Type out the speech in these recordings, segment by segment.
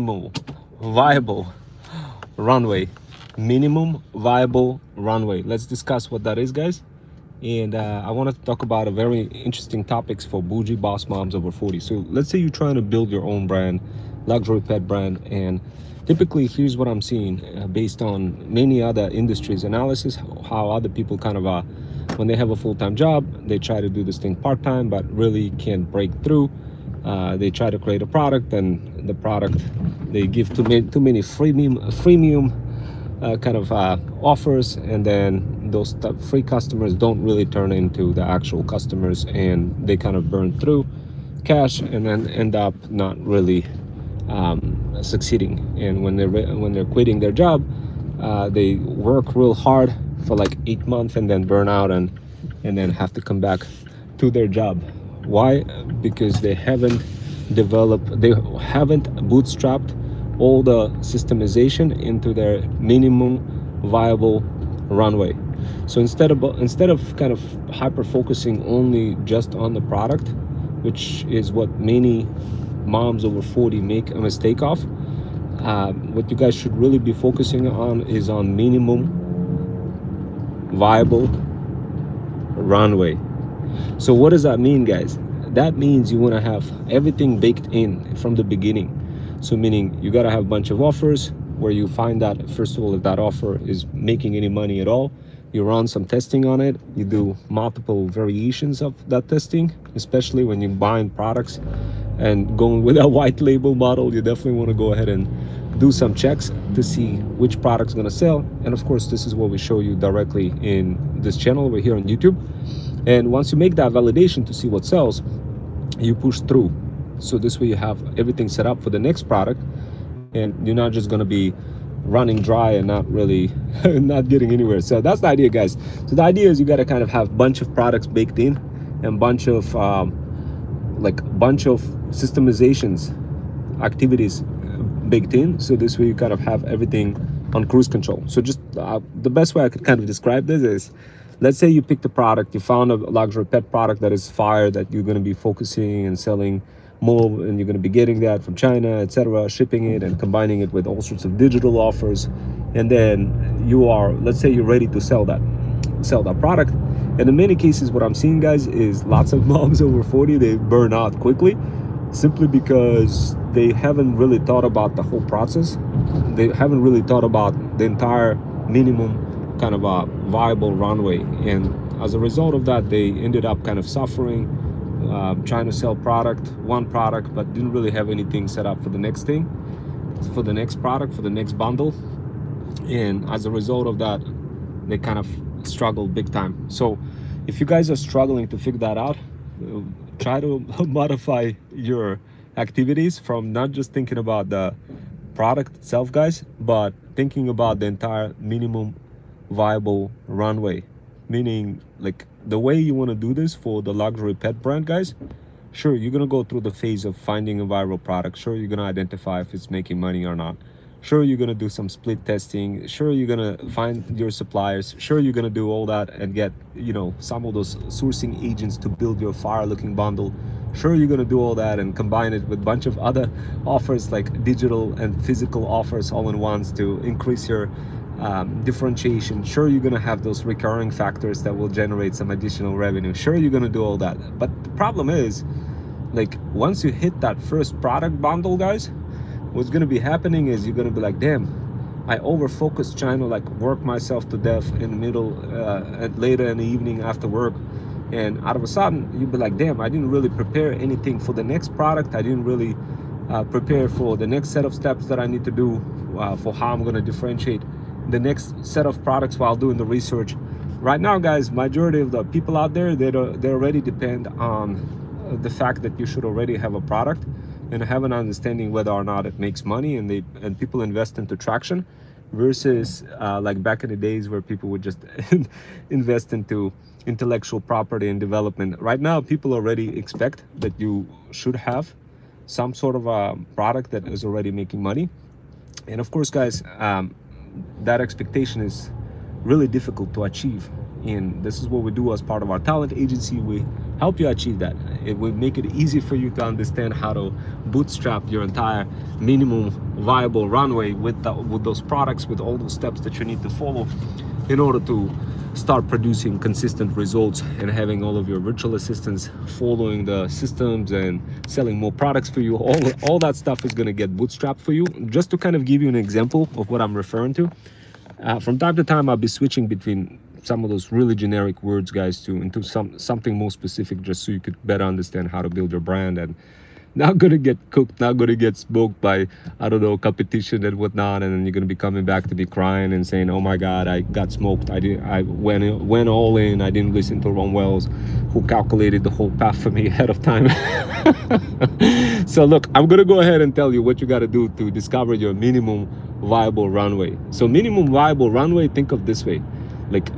minimum viable runway. Minimum viable runway. Let's discuss what that is, guys. And I want to talk about a very interesting topics for bougie boss moms over 40. So let's say you're trying to build your own brand, luxury pet brand, and typically here's what I'm seeing based on many other industries analysis, how other people kind of when they have a full-time job, they try to do this thing part-time but really can't break through. They try to create a product, and the product they give too many freemium kind of offers, and then those free customers don't really turn into the actual customers, and they kind of burn through cash and then end up not really succeeding. And when they're quitting their job, they work real hard for like 8 months and then burn out and then have to come back to their job. Why? Because they haven't bootstrapped all the systemization into their minimum viable runway. So instead of kind of hyper focusing only just on the product, which is what many moms over 40 make a mistake of, what you guys should really be focusing on is on minimum viable runway. So what does that mean, guys? That means you want to have everything baked in from the beginning. So meaning you got to have a bunch of offers where you find that, first of all, if that offer is making any money at all, you run some testing on it, you do multiple variations of that testing, especially when you're buying products and going with a white label model. You definitely want to go ahead and do some checks to see which product's going to sell. And of course, this is what we show you directly in this channel over here on YouTube. And once you make that validation to see what sells, you push through. So this way you have everything set up for the next product, and you're not just going to be running dry and not really not getting anywhere. So that's the idea, guys. So the idea is you got to kind of have a bunch of products baked in and bunch of systemizations activities baked in. So this way you kind of have everything on cruise control. So just the best way I could kind of describe this is, let's say you picked a product, you found a luxury pet product that is fire, that you're going to be focusing and selling more, and you're going to be getting that from China, etc., shipping it and combining it with all sorts of digital offers. And then you are, let's say you're ready to sell that product. And in many cases, what I'm seeing, guys, is lots of moms over 40, they burn out quickly simply because they haven't really thought about the whole process. They haven't really thought about the entire minimum kind of a viable runway. And as a result of that, they ended up kind of suffering, trying to sell one product, but didn't really have anything set up for the next thing, for the next product, for the next bundle. And as a result of that, they kind of struggle big time. So if you guys are struggling to figure that out, try to modify your activities from not just thinking about the product itself, guys, but thinking about the entire minimum viable runway. Meaning, like, the way you want to do this for the luxury pet brand, guys, sure, you're going to go through the phase of finding a viral product. Sure, you're going to identify if it's making money or not. Sure, you're going to do some split testing. Sure, you're going to find your suppliers. Sure, you're going to do all that and get, you know, some of those sourcing agents to build your fire looking bundle. Sure, you're going to do all that and combine it with a bunch of other offers, like digital and physical offers all in ones, to increase your differentiation. Sure, you're going to have those recurring factors that will generate some additional revenue. Sure, you're going to do all that. But the problem is, like, once you hit that first product bundle, guys, what's going to be happening is you're going to be like, damn, I over focused trying to like work myself to death in the middle and later in the evening after work. And out of a sudden, you'll be like, damn, I didn't really prepare anything for the next product. I didn't really prepare for the next set of steps that I need to do for how I'm going to differentiate the next set of products while doing the research. Right now, guys, majority of the people out there, they already depend on the fact that you should already have a product and have an understanding whether or not it makes money, and people invest into traction versus like back in the days where people would just invest into intellectual property and development. Right now, people already expect that you should have some sort of a product that is already making money. And of course, guys, that expectation is really difficult to achieve And this is what we do as part of our talent agency. We help you achieve that. It will make it easy for you to understand how to bootstrap your entire minimum viable runway with those products, with all those steps that you need to follow in order to start producing consistent results and having all of your virtual assistants following the systems and selling more products for you. All that stuff is going to get bootstrapped for you. Just to kind of give you an example of what I'm referring to, from time to time I'll be switching between some of those really generic words, guys, into something more specific, just so you could better understand how to build your brand and not gonna get cooked, not gonna get smoked by, I don't know, competition and whatnot, and then you're gonna be coming back to be crying and saying, oh my God, I got smoked. I went all in. I didn't listen to Ron Wells, who calculated the whole path for me ahead of time. So look, I'm gonna go ahead and tell you what you gotta do to discover your minimum viable runway. So minimum viable runway, think of this way, like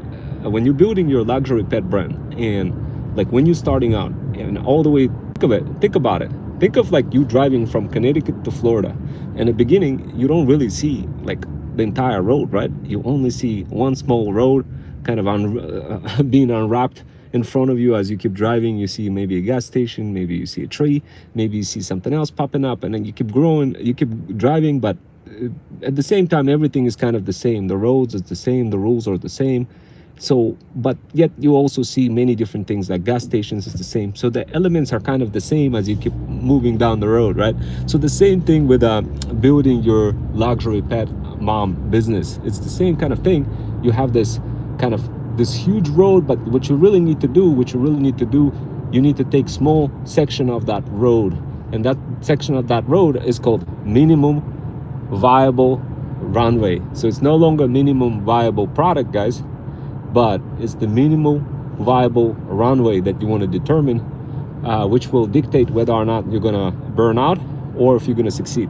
when you're building your luxury pet brand, and like when you're starting out and all the way, think about it. Think of like you driving from Connecticut to Florida. In the beginning, you don't really see like the entire road, right? You only see one small road kind of being unwrapped in front of you as you keep driving. You see maybe a gas station, maybe you see a tree, maybe you see something else popping up, and then you keep growing, you keep driving, but at the same time, everything is kind of the same. The roads are the same, the rules are the same. So, but yet you also see many different things, like gas stations is the same. So the elements are kind of the same as you keep moving down the road, right? So the same thing with building your luxury pet mom business. It's the same kind of thing. You have this huge road, but what you really need to do, you need to take small section of that road. And that section of that road is called minimum viable runway. So it's no longer minimum viable product, guys, but it's the minimal viable runway that you want to determine, which will dictate whether or not you're gonna burn out or if you're gonna succeed.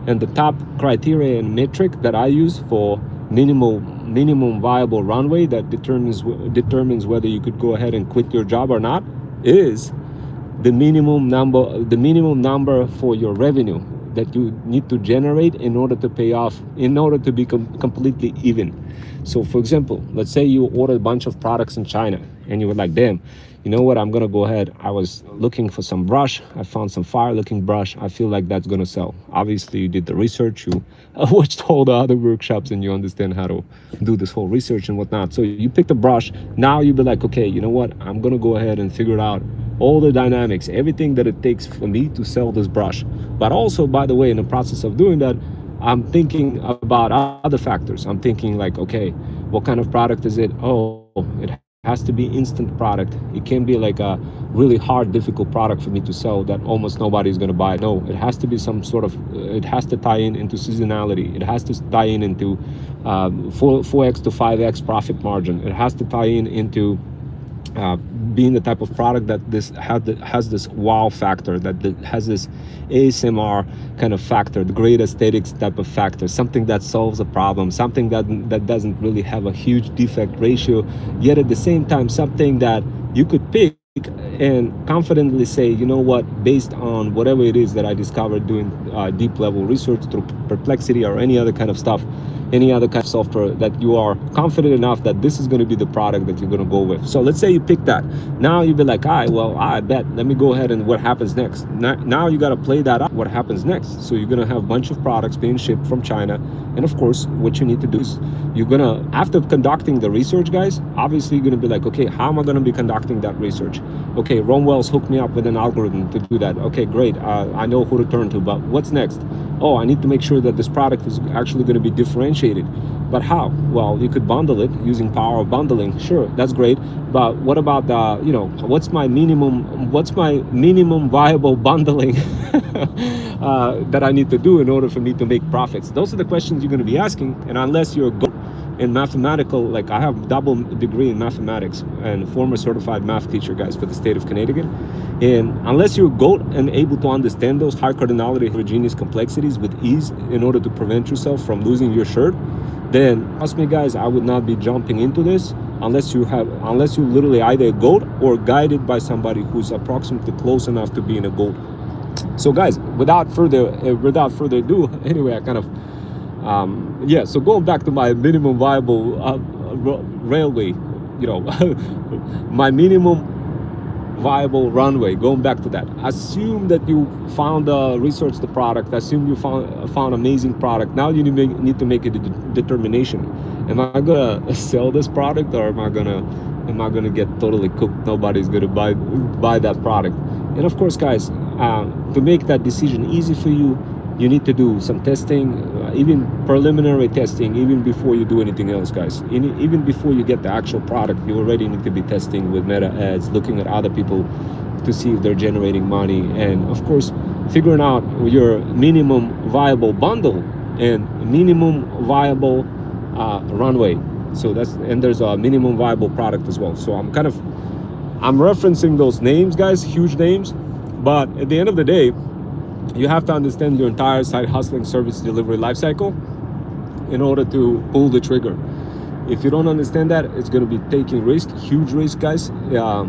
And the top criteria and metric that I use for minimum viable runway that determines whether you could go ahead and quit your job or not is the minimum number for your revenue that you need to generate in order to pay off, in order to be completely even. So for example, let's say you ordered a bunch of products in China and you were like, damn, you know what, I'm gonna go ahead, I was looking for some brush, I found some fire looking brush, I feel like that's gonna sell. Obviously you did the research, you watched all the other workshops, and you understand how to do this whole research and whatnot. So you picked a brush. Now you'll be like, okay, you know what, I'm gonna go ahead and figure out all the dynamics, everything that it takes for me to sell this brush. But also, by the way, in the process of doing that, I'm thinking about other factors. I'm thinking like, okay, what kind of product is it? Oh, it has to be instant product. It can be like a really hard, difficult product for me to sell that almost nobody's gonna buy. No, it has to be some sort of, it has to tie into seasonality. It has to tie into 4x to 5x profit margin. It has to tie into being the type of product that has this wow factor, that has this ASMR kind of factor, the great aesthetics type of factor, something that solves a problem, something that doesn't really have a huge defect ratio, yet at the same time something that you could pick and confidently say, you know what, based on whatever it is that I discovered doing deep level research through Perplexity or any other kind of stuff, any other kind of software, that you are confident enough that this is going to be the product that you're going to go with. So let's say you pick that. Now you'll be like, all right, well, I bet, let me go ahead and what happens next. Now you got to play that up. What happens next? So you're going to have a bunch of products being shipped from China. And of course, what you need to do is you're going to, after conducting the research, guys, obviously you're going to be like, okay, how am I going to be conducting that research? Okay, Ron Wells hooked me up with an algorithm to do that. Okay, great. I know who to turn to, but what's next? Oh, I need to make sure that this product is actually going to be differentiated. But how? Well, you could bundle it using power of bundling. Sure, that's great. But what about you know, what's my minimum viable bundling that I need to do in order for me to make profits? Those are the questions you're going to be asking. And unless you're in mathematical, like I have double degree in mathematics and former certified math teacher, guys, for the state of Connecticut. And unless you're GOAT and able to understand those high cardinality heterogeneous complexities with ease in order to prevent yourself from losing your shirt, then trust me, guys, I would not be jumping into this unless you literally either a GOAT or guided by somebody who's approximately close enough to being a GOAT. So guys, without further ado, anyway, I kind of so going back to my minimum viable you know, my minimum viable runway, going back to that, assume that you found research the product, assume you found amazing product. Now you need to make a determination. Am I gonna sell this product, or am I gonna get totally cooked? Nobody's gonna buy that product. And of course, guys, to make that decision easy for you, you need to do some testing, even preliminary testing, even before you do anything else, guys. Even before you get the actual product, you already need to be testing with meta ads, looking at other people to see if they're generating money, and of course figuring out your minimum viable bundle and minimum viable runway. So and there's a minimum viable product as well. So I'm referencing those names, guys, huge names, but at the end of the day, you have to understand your entire side hustling service delivery lifecycle in order to pull the trigger. If you don't understand that, it's going to be taking risk, huge risk, guys.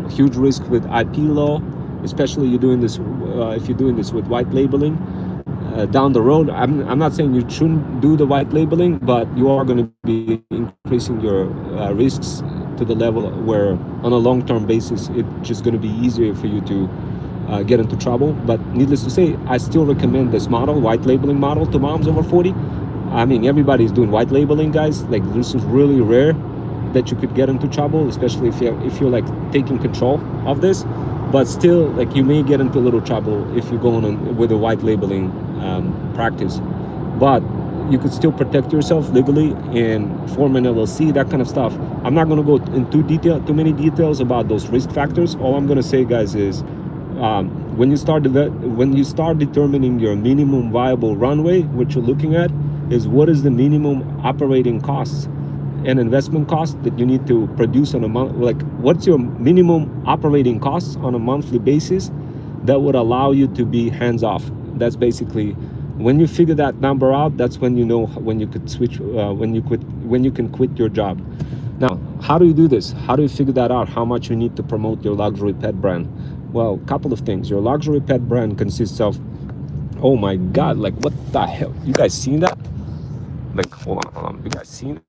Huge risk with IP law, especially you're doing this if you're doing this with white labeling. Down the road, I'm not saying you shouldn't do the white labeling, but you are going to be increasing your risks to the level where on a long-term basis it's just going to be easier for you to get into trouble. But needless to say, I still recommend this model, white labeling model, to moms over 40. I mean, everybody's doing white labeling, guys. Like, this is really rare that you could get into trouble, especially if you're like taking control of this. But still, like, you may get into a little trouble if you're going on with a white labeling practice. But you could still protect yourself legally and form an LLC, that kind of stuff. I'm not going to go into too many details about those risk factors. All I'm going to say, guys, is when you start determining your minimum viable runway, what you're looking at is what is the minimum operating costs and investment cost that you need to produce on a month. Like, what's your minimum operating costs on a monthly basis that would allow you to be hands off? That's basically, when you figure that number out, that's when you know when you could switch, when you can quit your job. Now, how do you do this? How do you figure that out? How much you need to promote your luxury pet brand? Well, a couple of things. Your luxury pet brand consists of, oh my God, like, what the hell? You guys seen that? Like, hold on. You guys seen that?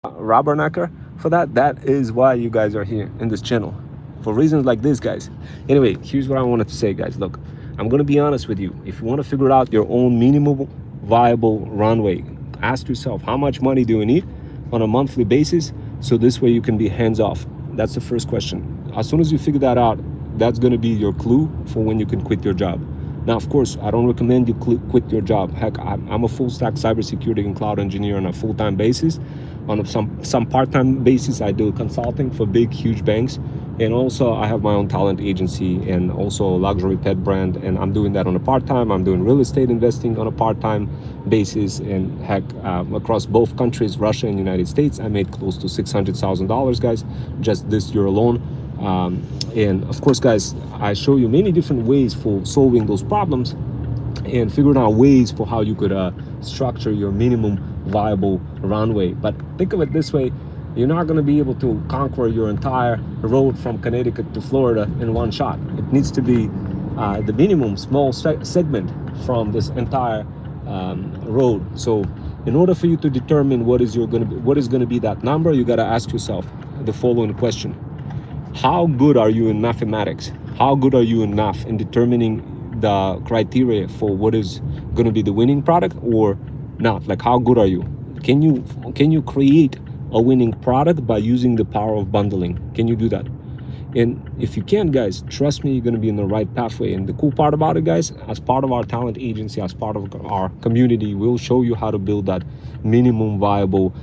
Rubbernecker for that. That is why you guys are here in this channel, for reasons like this, guys. Anyway, here's what I wanted to say, guys. Look, I'm gonna be honest with you. If you want to figure out your own minimum viable runway, ask yourself, how much money do you need on a monthly basis, so this way you can be hands off? That's the first question. As soon as you figure that out, that's going to be your clue for when you can quit your job. Now, of course, I don't recommend you quit your job. Heck, I'm a full stack cybersecurity and cloud engineer on a full-time basis. On some part-time basis, I do consulting for big, huge banks. And also I have my own talent agency and also a luxury pet brand. And I'm doing that on a part-time. I'm doing real estate investing on a part-time basis. And heck, across both countries, Russia and United States, I made close to $600,000, guys, just this year alone. And of course, guys, I show you many different ways for solving those problems and figuring out ways for how you could structure your minimum viable runway. But think of it this way: you're not going to be able to conquer your entire road from Connecticut to Florida in one shot. It needs to be the minimum small segment from this entire road. So in order for you to determine what is going to be that number, you got to ask yourself the following question: how good are you in mathematics? How good are you in math in determining the criteria for what is going to be the winning product or not? Like, how good are you? Can you create a winning product by using the power of bundling? Can you do that? And if you can, guys, trust me, you're going to be in the right pathway. And the cool part about it, guys, as part of our talent agency, as part of our community, we'll show you how to build that minimum viable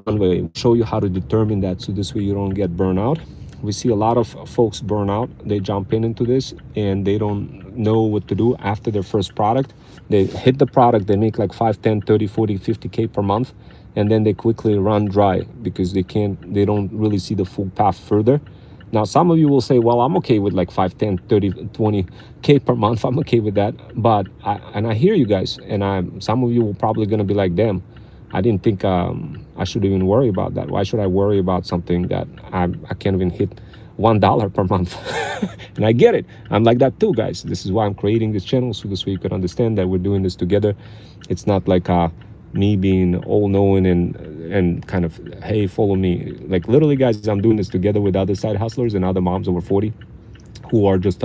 runway, show you how to determine that, so this way you don't get burned out. We see a lot of folks burn out. They jump into this and they don't know what to do after their first product. They hit the product, they make like 5, 10, 30, 40, 50K per month, and then they quickly run dry because they don't really see the full path further. Now, some of you will say, well, I'm okay with like 5, 10, 30, 20K per month. I'm okay with that. But I hear you guys, and some of you will probably going to be like, damn, I didn't think I should even worry about that. Why should I worry about something that I can't even hit $1 per month? And I get it. I'm like that too, guys. This is why I'm creating this channel, so this way you can understand that we're doing this together. It's not like me being all knowing and kind of, hey, follow me. Like literally, guys, I'm doing this together with other side hustlers and other moms over 40 who are just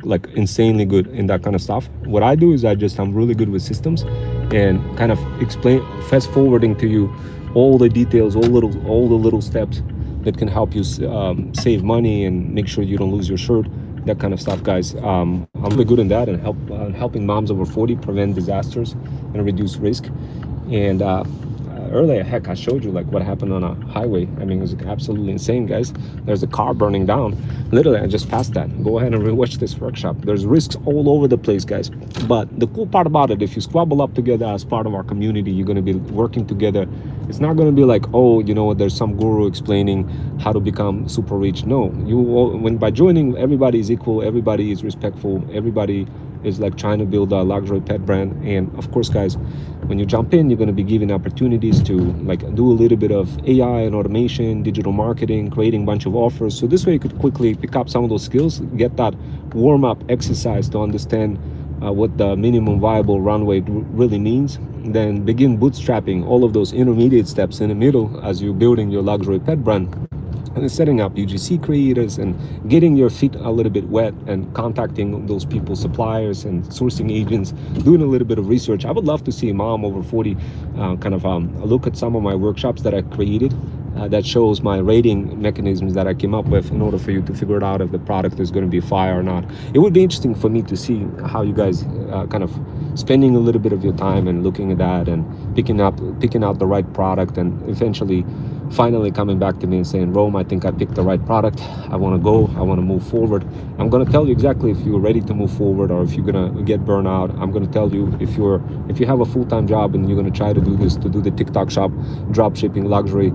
like insanely good in that kind of stuff. What I do is I'm really good with systems and kind of explain, fast forwarding to you all the details, all the little steps that can help you save money and make sure you don't lose your shirt, that kind of stuff, guys. I'm really good in that and helping moms over 40 prevent disasters and reduce risk. And earlier, heck, I showed you like what happened on a highway. I mean, it was absolutely insane, guys. There's a car burning down. Literally, I just passed that. Go ahead and rewatch this workshop. There's risks all over the place, guys. But the cool part about it, if you squabble up together as part of our community, you're going to be working together. It's not going to be like, oh, you know, there's some guru explaining how to become super rich. No, when by joining, everybody is equal. Everybody is respectful. Everybody is like trying to build a luxury pet brand. And of course, guys, when you jump in, you're going to be given opportunities to like do a little bit of AI and automation, digital marketing, creating a bunch of offers. So this way you could quickly pick up some of those skills, get that warm-up exercise to understand what the minimum viable runway really means, then begin bootstrapping all of those intermediate steps in the middle as you're building your luxury pet brand, and setting up UGC creators and getting your feet a little bit wet and contacting those people, suppliers and sourcing agents, doing a little bit of research. I would love to see a mom over 40 look at some of my workshops that I created that shows my rating mechanisms that I came up with in order for you to figure it out if the product is going to be fire or not. It would be interesting for me to see how you guys kind of spending a little bit of your time and looking at that and picking out the right product, and eventually finally coming back to me and saying, Rome, I think I picked the right product. I want to go. I want to move forward. I'm going to tell you exactly if you're ready to move forward or if you're going to get burned out. I'm going to tell you if you have a full-time job and you're going to try to do this, to do the TikTok shop, drop shipping, luxury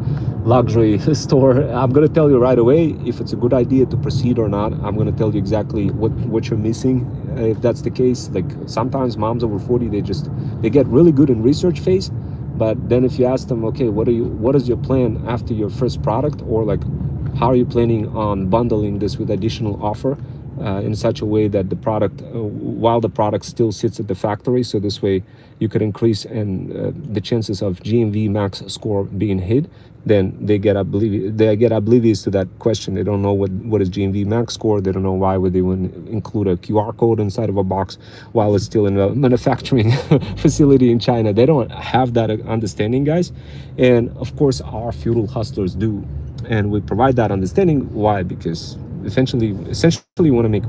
store. I'm going to tell you right away if it's a good idea to proceed or not. I'm going to tell you exactly what you're missing if that's the case. Like sometimes moms over 40, they get really good in research phase. But then if you ask them, okay, what is your plan after your first product, or like how are you planning on bundling this with additional offer in such a way that the product, while the product still sits at the factory, so this way you could increase and the chances of GMV max score being hit, then they get oblivious to that question. They don't know what is GMV max score. They don't know why would they include a QR code inside of a box while it's still in a manufacturing facility in China. They don't have that understanding, guys. And of course, our feudal hustlers do, and we provide that understanding. Why? Because essentially you want to make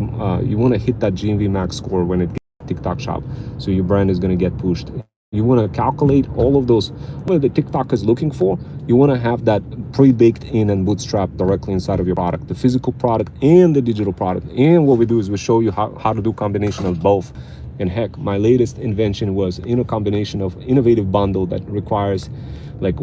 you want to hit that GMV max score when it gets TikTok shop, so your brand is going to get pushed. You want to calculate all of those what the TikTok is looking for. You want to have that pre-baked in and bootstrap directly inside of your product, the physical product and the digital product. And what we do is we show you how to do combination of both. And heck, my latest invention was in a combination of innovative bundle that requires, like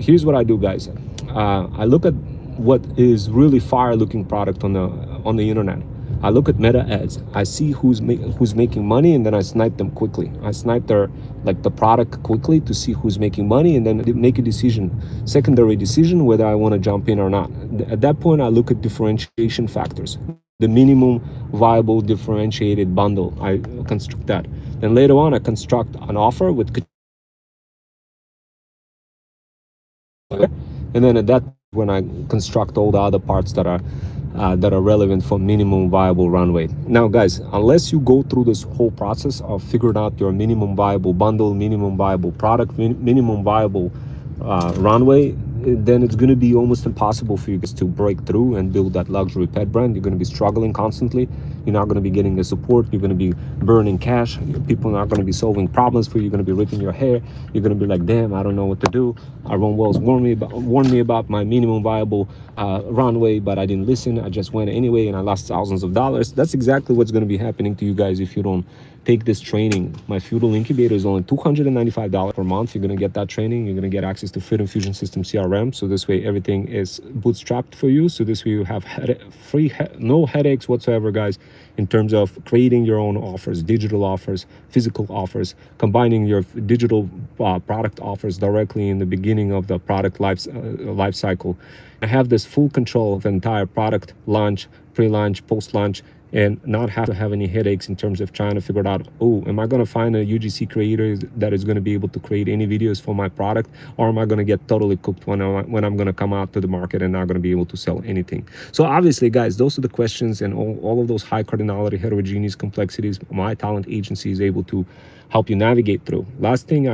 here's what I do, guys. I look at what is really fire looking product on the internet. I look at meta ads. I see who's making money, and then I snipe them quickly. I snipe the product quickly to see who's making money, and then make a secondary decision whether I want to jump in or not. At that point, I look at differentiation factors, the minimum viable differentiated bundle. I construct that. Then later on, I construct an offer with, and then at that when I construct all the other parts that are relevant for minimum viable runway. Now, guys, unless you go through this whole process of figuring out your minimum viable bundle, minimum viable product, minimum viable runway, then it's going to be almost impossible for you guys to break through and build that luxury pet brand. You're going to be struggling constantly. You're not going to be getting the support. You're going to be burning cash. People are not going to be solving problems for you. You're going to be ripping your hair. You're going to be like, damn, I don't know what to do. Aaron Wells warned me about my minimum viable runway, but I didn't listen. I just went anyway, and I lost thousands of dollars. That's exactly what's going to be happening to you guys if you don't take this training. My feudal incubator is only $295 per month. You're going to get that training. You're going to get access to Fit Infusion System CRM. So this way everything is bootstrapped for you. So this way you have no headaches whatsoever, guys, in terms of creating your own offers, digital offers, physical offers, combining your digital product offers directly in the beginning of the product life cycle. I have this full control of the entire product launch, pre-launch, post-launch, and not have to have any headaches in terms of trying to figure out, oh, am I going to find a UGC creator that is going to be able to create any videos for my product, or am I going to get totally cooked when I'm going to come out to the market and not going to be able to sell anything? So obviously, guys, those are the questions, and all of those high cardinality, heterogeneous complexities my talent agency is able to help you navigate through. Last thing, I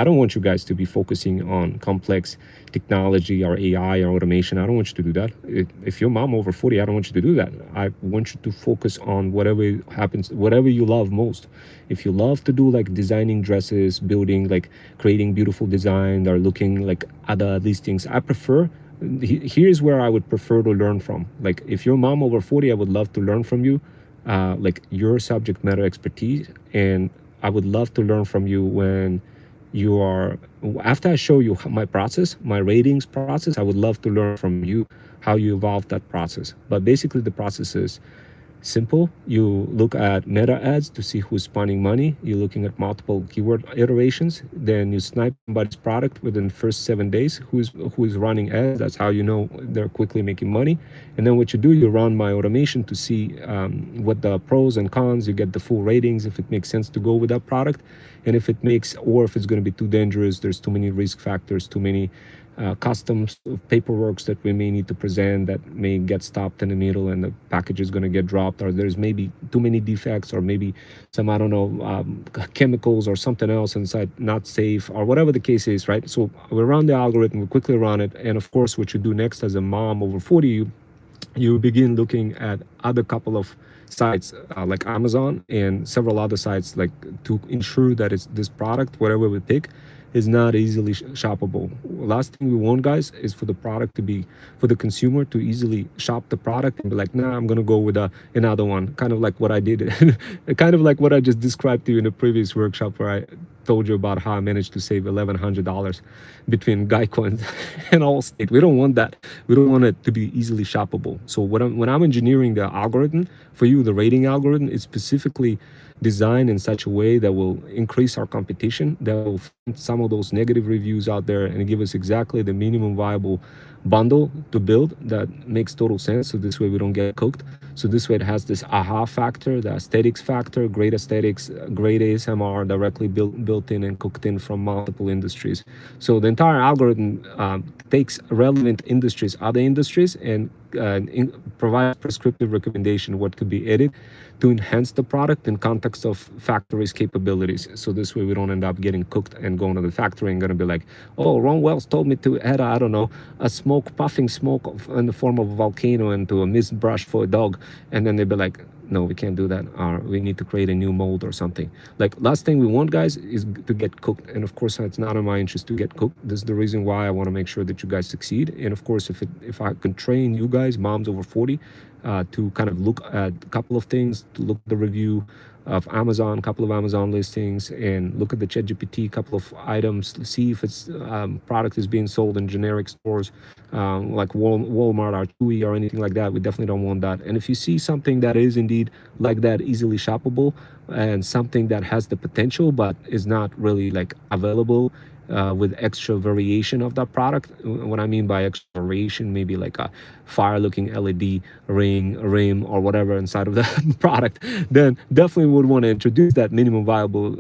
don't want you guys to be focusing on complex technology or AI or automation. I don't want you to do that. If you're mom over 40, I don't want you to do that. I want you to focus on whatever happens, whatever you love most. If you love to do like designing dresses, building, like creating beautiful design, or looking like other listings, I prefer, here's where I would prefer to learn from. Like if you're mom over 40, I would love to learn from you, like your subject matter expertise. And I would love to learn from you when you are, after I show you my process, my ratings process, I would love to learn from you how you evolve that process. But basically the process is simple. You look at meta ads to see who's spending money. You're looking at multiple keyword iterations. Then you snipe somebody's product within the first 7 days. Who is running ads? That's how you know they're quickly making money. And then what you do, you run my automation to see what the pros and cons. You get the full ratings if it makes sense to go with that product, and if it makes, or if it's going to be too dangerous, there's too many risk factors, too many customs paperwork that we may need to present that may get stopped in the middle and the package is going to get dropped, or there's maybe too many defects, or maybe some, I don't know, chemicals or something else inside not safe, or whatever the case is, right? So we run the algorithm, we quickly run it, and of course what you do next as a mom over 40, you begin looking at other couple of sites like Amazon and several other sites, like to ensure that it's this product, whatever we pick, is not easily shoppable. Last thing we want, guys, is for the product to be, for the consumer to easily shop the product and be like, nah, I'm gonna go with another one. Kind of like what I did, kind of like what I just described to you in the previous workshop, where I told you about how I managed to save $1,100 between Geico and Allstate. We don't want that. We don't want it to be easily shoppable. So when I'm engineering the algorithm for you, the rating algorithm, it's specifically designed in such a way that will increase our competition, that will find some of those negative reviews out there and give us exactly the minimum viable bundle to build that makes total sense. So this way we don't get cooked. So this way it has this aha factor, the aesthetics factor, great aesthetics, great ASMR directly built in and cooked in from multiple industries. So the entire algorithm takes relevant industries, other industries, and provide prescriptive recommendation what could be added to enhance the product in context of factory's capabilities. So this way we don't end up getting cooked and going to the factory and going to be like, oh, Ron Wells told me to add, I don't know, a puffing smoke in the form of a volcano into a mist brush for a dog. And then they'd be like, no, we can't do that, or we need to create a new mold or something. Like, last thing we want, guys, is to get cooked. And of course, it's not in my interest to get cooked. This is the reason why I want to make sure that you guys succeed. And of course, if I can train you guys, moms over 40, to kind of look at a couple of things, to look at the review of Amazon, a couple of Amazon listings, and look at the ChatGPT, a couple of items, see if it's product is being sold in generic stores like Walmart or Chewy or anything like that. We definitely don't want that. And if you see something that is indeed like that, easily shoppable, and something that has the potential but is not really like available with extra variation of that product. What I mean by extra variation, maybe like a fire looking LED rim or whatever inside of the product, then definitely would want to introduce that minimum viable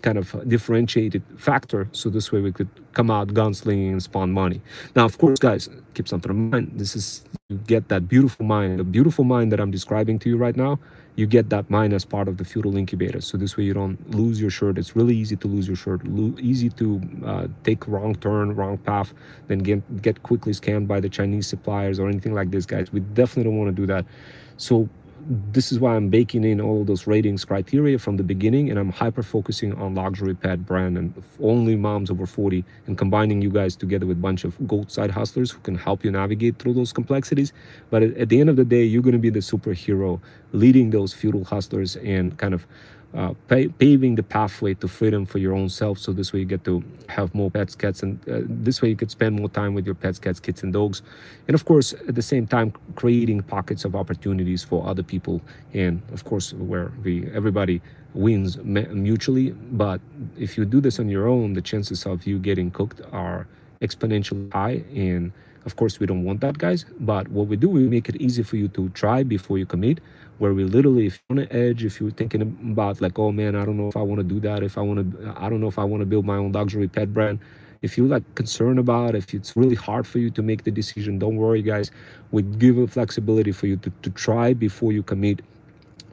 kind of differentiated factor. So this way we could come out gunslinging and spawn money. Now, of course, guys, keep something in mind. This is, you get that beautiful mind, the beautiful mind that I'm describing to you right now. You get that mind as part of the feudal incubator. So this way you don't lose your shirt. It's really easy to lose your shirt, easy to take wrong turn, wrong path, then get quickly scammed by the Chinese suppliers or anything like this, guys. We definitely don't want to do that. So this is why I'm baking in all of those ratings criteria from the beginning, and I'm hyper focusing on luxury pet brand and only moms over 40, and combining you guys together with a bunch of gold side hustlers who can help you navigate through those complexities. But at the end of the day, you're going to be the superhero leading those feudal hustlers and kind of paving the pathway to freedom for your own self. So this way you get to have more pets, cats, and this way you could spend more time with your pets, cats, kids, and dogs. And of course, at the same time, creating pockets of opportunities for other people. And of course, where everybody wins mutually. But if you do this on your own, the chances of you getting cooked are exponentially high. And of course, we don't want that, guys. But what we do, we make it easy for you to try before you commit. Where we literally, if you're on the edge, if you're thinking about like, oh man, I don't know if I want to do that, if I want to, I don't know if I want to build my own luxury pet brand. If you're like concerned about, if it's really hard for you to make the decision, don't worry, guys. We give a flexibility for you to try before you commit,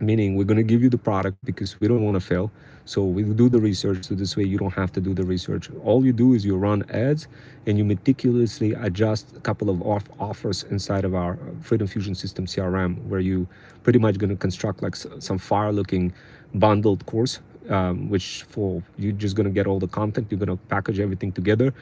meaning we're going to give you the product because we don't want to fail. So we do the research, so this way you don't have to do the research. All you do is you run ads and you meticulously adjust a couple of offers inside of our Freedom Fusion System CRM, where you pretty much going to construct like some fire looking bundled course, which for you're just going to get all the content, you're going to package everything together.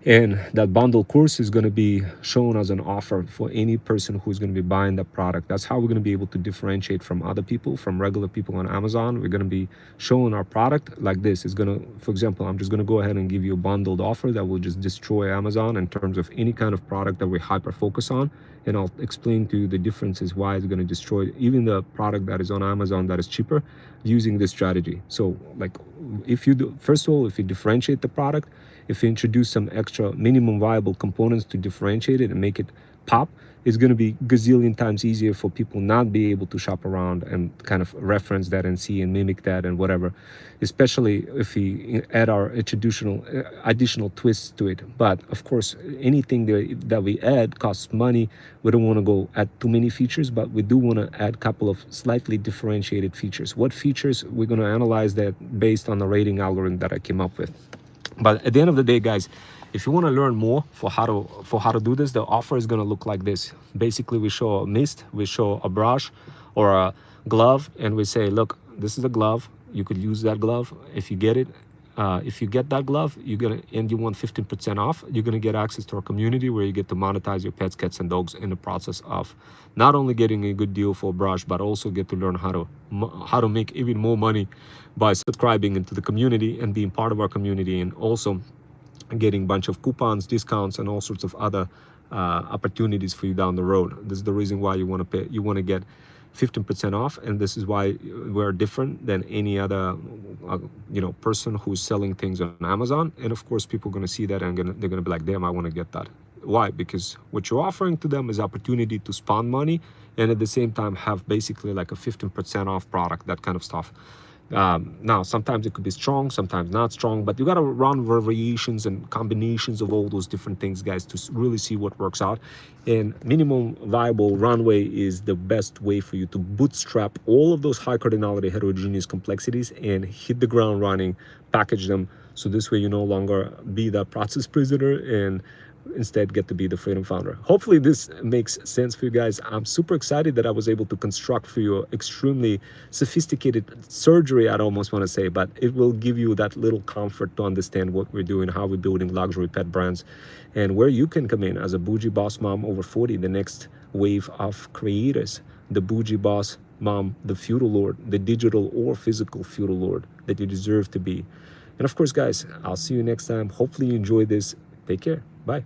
And that bundle course is going to be shown as an offer for any person who's going to be buying that product. That's how we're going to be able to differentiate from other people, from regular people on Amazon. We're going to be showing our product like this. It's going to, for example, I'm just going to go ahead and give you a bundled offer that will just destroy Amazon in terms of any kind of product that we hyper focus on. And I'll explain to you the differences why it's going to destroy even the product that is on Amazon that is cheaper using this strategy. So like if you do, first of all, if you differentiate the product, if you introduce some extra minimum viable components to differentiate it and make it pop, it's going to be gazillion times easier for people not be able to shop around and kind of reference that and see and mimic that and whatever, especially if we add our additional twists to it. But of course, anything that we add costs money. We don't want to go add too many features, but we do want to add a couple of slightly differentiated features. What features? We're going to analyze that based on the rating algorithm that I came up with. But at the end of the day, guys, if you want to learn more for how to do this, the offer is going to look like this. Basically, we show a mist, we show a brush or a glove, and we say, look, this is a glove. You could use that glove if you get it. If you get that glove, you want 15% off. You're gonna get access to our community where you get to monetize your pets, cats, and dogs in the process of not only getting a good deal for a brush, but also get to learn how to make even more money by subscribing into the community and being part of our community, and also getting a bunch of coupons, discounts, and all sorts of other opportunities for you down the road. This is the reason why you want to pay. You want to get 15% off, and this is why we're different than any other person who's selling things on Amazon. And of course, people are going to see that and they're going to be like, damn, I want to get that. Why? Because what you're offering to them is opportunity to spawn money and at the same time have basically like a 15% off product, that kind of stuff. Now, sometimes it could be strong, sometimes not strong, but you got to run variations and combinations of all those different things, guys, to really see what works out. And minimum viable runway is the best way for you to bootstrap all of those high cardinality heterogeneous complexities and hit the ground running, package them. So this way you no longer be the process prisoner and instead get to be the freedom founder. Hopefully this makes sense for you guys. I'm super excited that I was able to construct for you extremely sophisticated surgery, I'd almost want to say, but it will give you that little comfort to understand what we're doing, how we're building luxury pet brands, and where you can come in as a bougie boss mom over 40, the next wave of creators, the bougie boss mom, the feudal lord, the digital or physical feudal lord that you deserve to be. And of course, guys, I'll see you next time. Hopefully you enjoyed this. Take care. Bye.